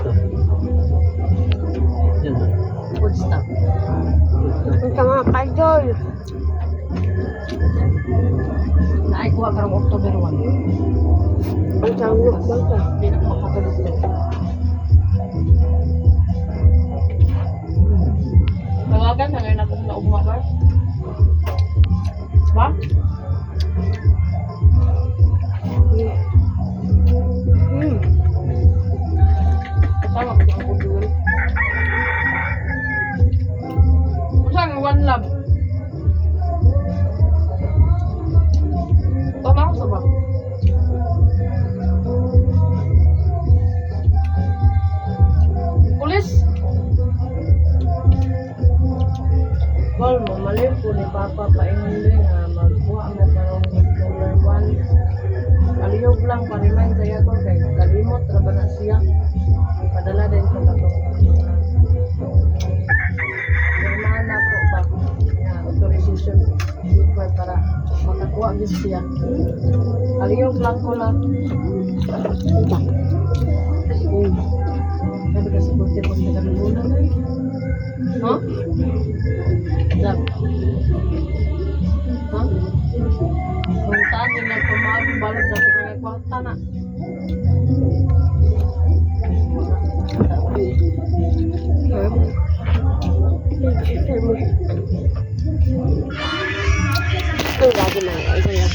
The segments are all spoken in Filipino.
to? Yan. Food stop. Ang tama ka, Joy. Naikuha karong October 1. Ang tama bang ka? Hindi na ko makatulog dito. Tawagan na ngayon ako na umagar. Ba? Kasama ko ang kudul. Saan ang one love? Tama ko sa ba? Pulis? Well, mamalim po ni Papa painguling nga magkuha mo parang number 1. Kaliyog lang, pa-remind saya ko kay kalimot, raba na siya. Padala din ko na to. Firmahan na po ba na authorization paper para makakuha din siya. Kaliyog lang ko lang. Sabi kasi porte po sa kalimunan eh. No? Love. Ha? Punta din lang kumabing balog na sa kanya kwarta na. Ang lagi na. Ang saya.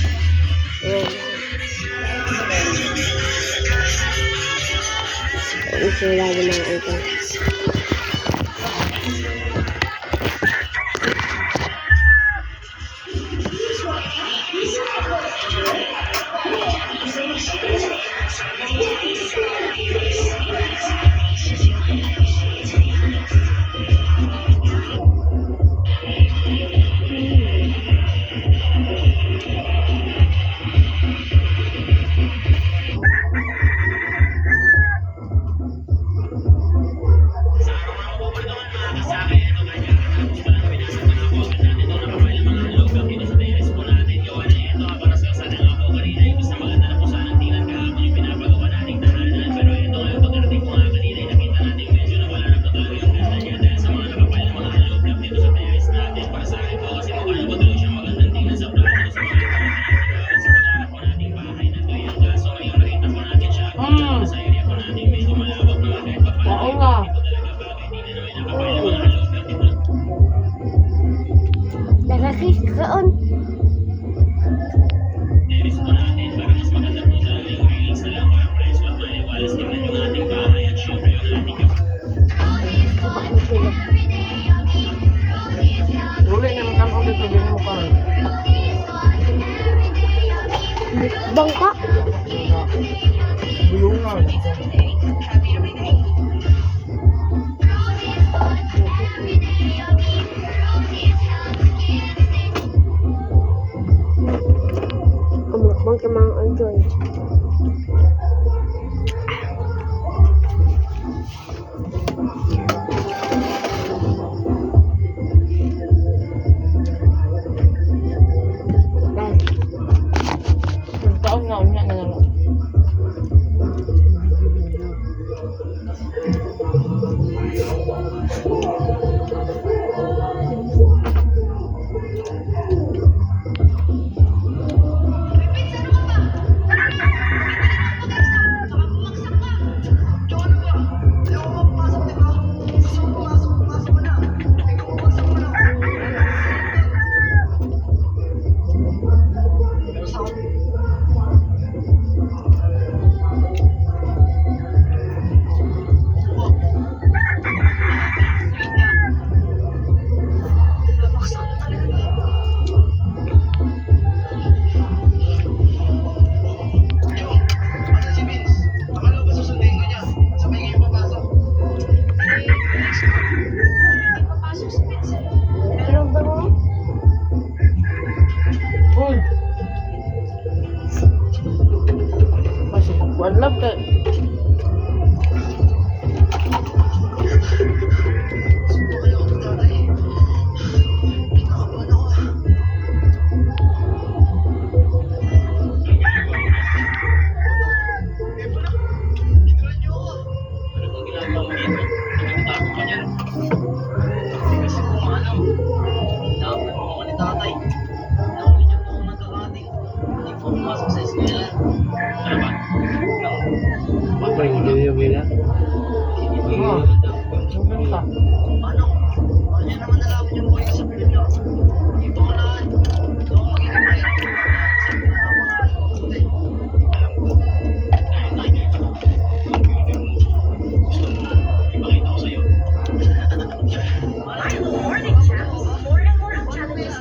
Ang saya lagi na. Ito. Oo nga. Nakakis kaon. Uli naman kami ulit sabihin mo pa rin. Bangka. Bulungan. Bang ka mga enjoy. Taon nga unya na lang. Apa yang dia bilang? Oo. Hanggang sa. Morning chat. More and more ang challenges.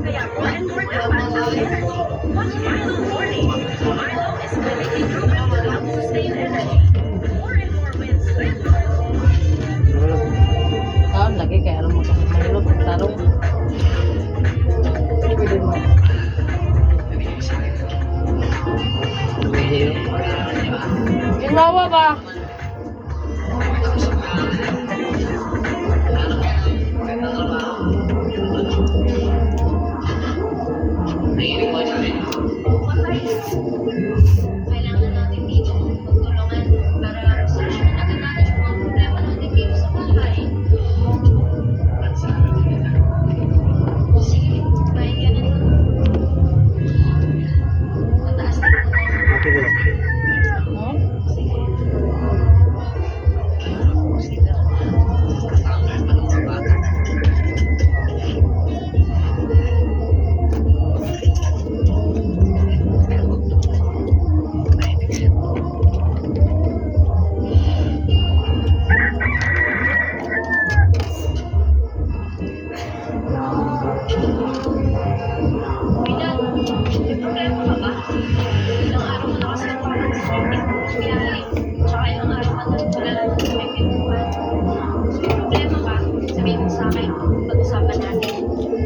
Kaya more and more dapat ang energy. Watch Milo Morning. Milo is giving improvement to help sustain energy. More and more wins with Milo. Kaon lagi kaya alam mo kasi mahirap ang tarong. Pwede mo. Ginawa ba? Kailangan natin dito magtulungan para solusyonan agad natin yung mga problema natin dito sa bahay. Sige, bahay ka na. Mataas na po. Mati dulu. Hmm? Sige. Bilan, may problema ka ba? Ilang araw mo na kasi parang sa biyahe. Tsaka ilang araw ka na wala lang sa may pintuan. May problema ka, sabihin mo sa akin. Pag-usapan natin.